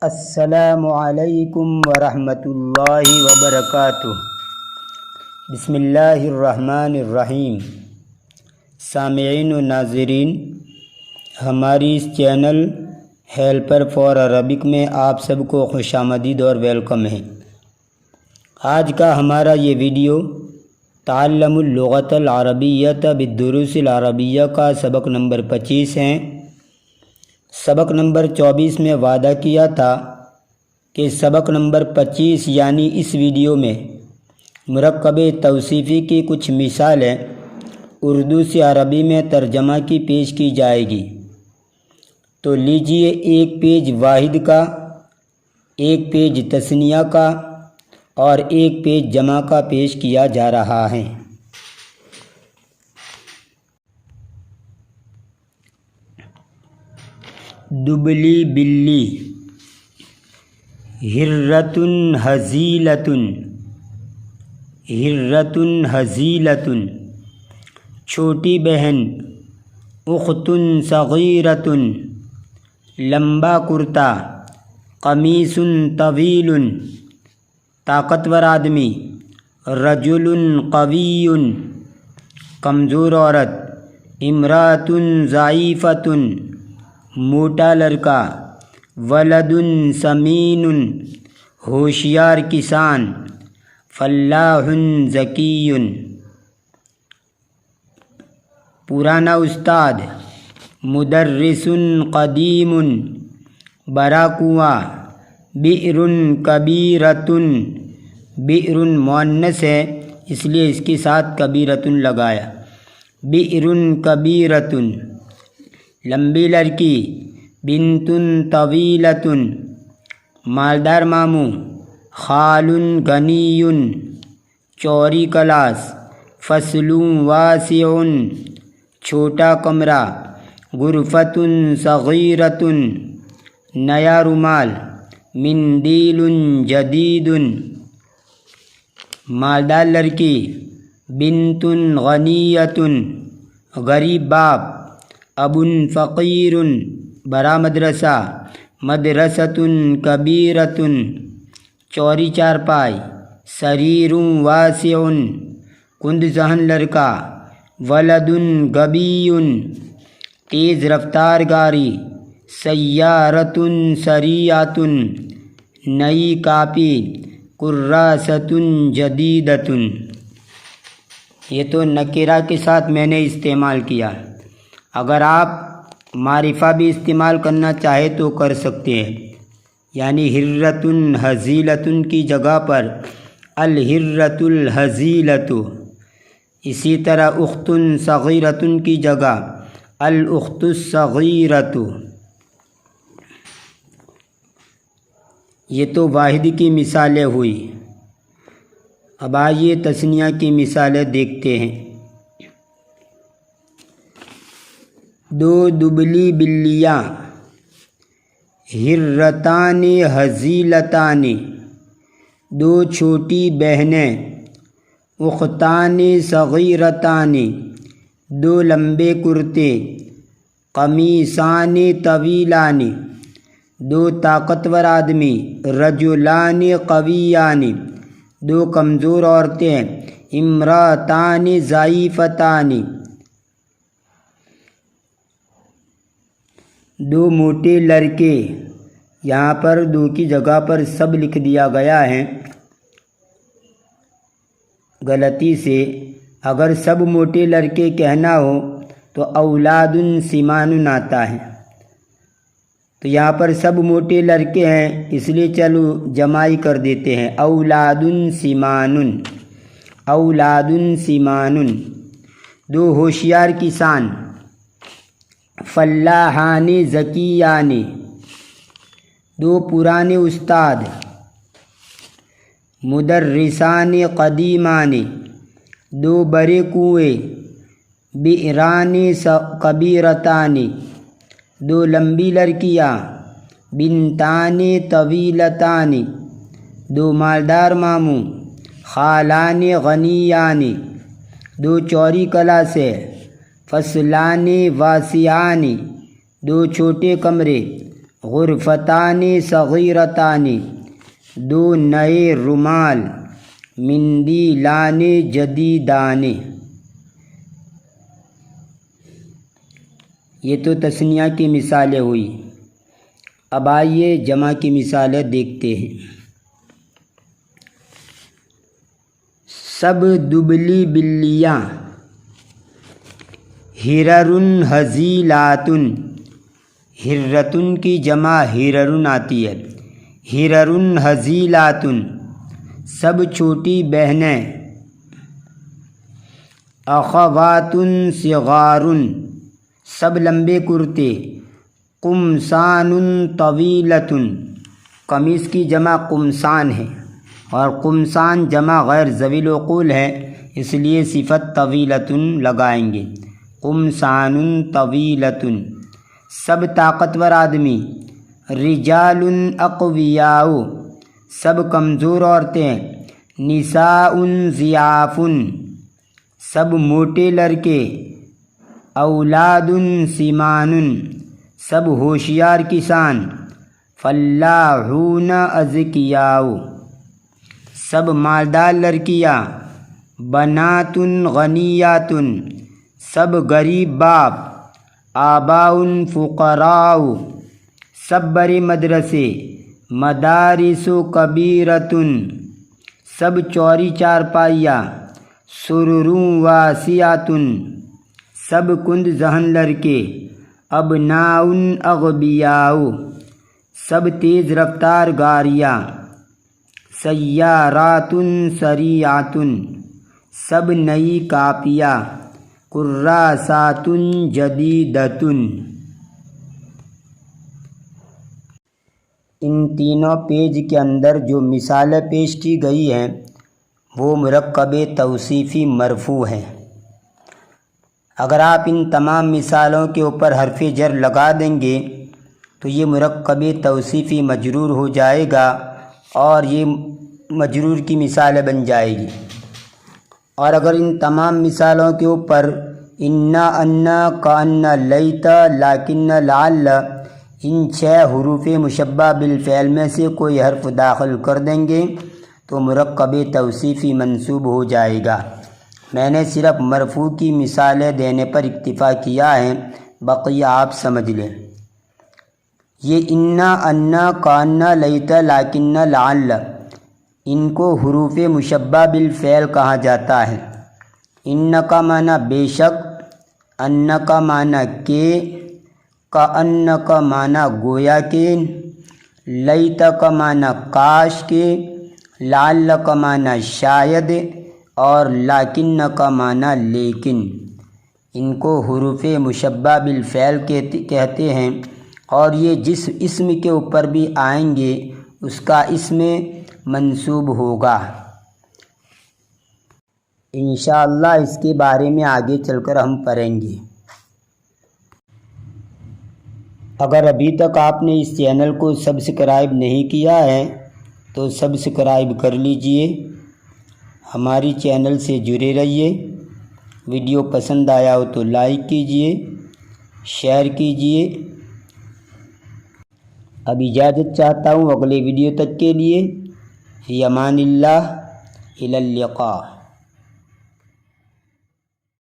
السلام علیکم ورحمۃ اللہ وبرکاتہ۔ بسم اللہ الرحمن الرحیم۔ سامعین و ناظرین، ہماری اس چینل ہیلپر فار عربک میں آپ سب کو خوش آمدید اور ویلکم ہے۔ آج کا ہمارا یہ ویڈیو تعلم اللغۃ العربیۃ بالدروس العربیہ کا سبق نمبر 25 ہے۔ سبق نمبر 24 میں وعدہ کیا تھا کہ سبق نمبر 25 یعنی اس ویڈیو میں مرکب توصیفی کی کچھ مثالیں اردو سے عربی میں ترجمہ کی پیش کی جائے گی۔ تو لیجئے ایک پیج واحد کا، ایک پیج تثنیہ کا اور ایک پیج جمع کا پیش کیا جا رہا ہے۔ دبلی بلی، ہرۃ ہزیلۃ، ہرۃ ہزیلۃ، چھوٹی بہن، اخت صغیرۃ، لمبا کرتا، قمیص طویل، طاقتور آدمی، رجل قوی، کمزور عورت، امرأۃ ضعیفۃ، موٹا لڑکا، ولد سمین، ہوشیار کسان، فلاح ذکی، پرانا استاد، مدرس قدیم، بڑا کنواں، بئر کبیرۃ، بئر مؤنث ہے اس لیے اس کے ساتھ کبیرۃ لگایا، بئر کبیرۃ، لمبی لڑکی، بنت طویلۃ، مالدار ماموں، خال غنی، چوری کلاس، فصل واسع، چھوٹا کمرہ، غرفۃ صغیرۃ، نیا رومال، مندیل جدید، مالدار لڑکی، بنت غنیۃ، غریب باپ، اب فقیر، بڑا مدرسہ، مدرسۃ کبیرۃ، چوری چارپائی، سریر واسع، کند ذہن لڑکا، ولد غبی، تیز رفتار گاڑی، سیارۃ سریعۃ، نئی کاپی، کراست جدیدۃ۔ یہ تو نکرہ کے ساتھ میں نے استعمال کیا، اگر آپ معرفہ بھی استعمال کرنا چاہے تو کر سکتے ہیں، یعنی ہرۃ ہزیلۃ کی جگہ پر الہرۃ الہزیلۃ، اسی طرح اخت صغیرۃ کی جگہ الاخت الصغیرۃ۔ یہ تو واحد کی مثالیں ہوئی، اب آئیے تثنیہ کی مثالیں دیکھتے ہیں۔ دو دبلی بلیاں، ہرتان ہزیلتان، دو چھوٹی بہنیں، اختان صغیرتان، دو لمبے کرتے، قمیصان طویلان، دو طاقتور آدمی، رجلان قویان، دو کمزور عورتیں، امرأتان ضعیفتان، دو موٹے لڑکے۔ یہاں پر دو کی جگہ پر سب لکھ دیا گیا ہے غلطی سے، اگر سب موٹے لڑکے کہنا ہو تو اولاد سمان آتا ہے، تو یہاں پر سب موٹے لڑکے ہیں اس لیے چلو جمائی کر دیتے ہیں، اولاد سمان، اولاد سمان۔ دو ہوشیار کسان، فلاحان ذکیان، دو پرانے استاد، مدرسان قدیمان، دو بڑے کنویں، بئران کبیرتان، دو لمبی لڑکیاں، بنتان طویلتان، دو مالدار ماموں، خالان غنیان، دو چوری کلاسیں، فصلان واسعان، دو چھوٹے کمرے، غرفتان صغیرتان، دو نئے رومال، مندیلان جدیدان۔ یہ تو تثنیہ کی مثالیں ہوئی، اب آئیے جمع کی مثالیں دیکھتے ہیں۔ سب دبلی بلیاں، ہرر ہزیلات، ہرتن کی جمع ہررن آتی ہے، ہرر ہزیلات، سب چھوٹی بہنیں۔ اخوات صغار، سب لمبے کرتے۔ قمصان طویلۃ، قمیص کی جمع قمصان ہے اور قمصان جمع غیر ذوی العقول ہے، اس لیے صفت طویلۃ لگائیں گے۔ قمصان طویلۃ، سب طاقتور آدمی۔ رجال اقویاء، سب کمزور عورتیں۔ نساء ضیاف، سب موٹے لڑکے۔ اولاد سمان، سب ہوشیار کسان۔ فلاحون اذکیاء، سب مالدار لڑکیاں۔ بنات غنیات، سب غریب باپ۔ آباء فقراء، سب بڑے مدرسے۔ مدارس کبیرۃ، سب چوڑی چارپائیاں۔ سرر واسعۃ، سب کند ذہن لڑکے۔ ابناء اغبیاء، سب تیز رفتار گاڑیاں۔ سیارات سریعات، سب نئی کاپیاں۔ کراسات جدیدۃ۔ ان تینوں پیج کے اندر جو مثالیں پیش کی گئی ہیں وہ مرکب توصیفی مرفوع ہیں۔ اگر آپ ان تمام مثالوں کے اوپر حرف جر لگا دیں گے تو یہ مرکب توصیفی مجرور ہو جائے گا اور یہ مجرور کی مثالیں بن جائے گی۔ اور اگر ان تمام مثالوں کے اوپر انا، انا، کانا، لیت، لیکن، لعل، ان 6 حروف مشبہ بالفعل میں سے کوئی حرف داخل کر دیں گے تو مرکب توصیفی منصوب ہو جائے گا۔ میں نے صرف مرفوع کی مثالیں دینے پر اکتفا کیا ہے، بقیہ آپ سمجھ لیں۔ یہ انا، انا، کانا، لیت، لیکن، لعل، ان کو حروف مشبہ بالفعل کہا جاتا ہے۔ ان کا معنی بے شک، ان کا معنی کہ، کأن کا معنی گویا کہ، لیت کا معنی کاش کے، لعل کا معنی شاید اور لیکن کا معنی لیکن۔ ان کو حروف مشبہ بالفعل کہتے ہیں اور یہ جس اسم کے اوپر بھی آئیں گے اس کا اسم منصوب ہوگا۔ انشاءاللہ اس کے بارے میں آگے چل کر ہم پڑھیں گے۔ اگر ابھی تک آپ نے اس چینل کو سبسکرائب نہیں کیا ہے تو سبسکرائب کر لیجئے، ہماری چینل سے جڑے رہیے۔ ویڈیو پسند آیا ہو تو لائک کیجئے، شیئر کیجئے۔ اب اجازت چاہتا ہوں اگلے ویڈیو تک کے لیے۔ فی امان اللہ، الی اللقاء۔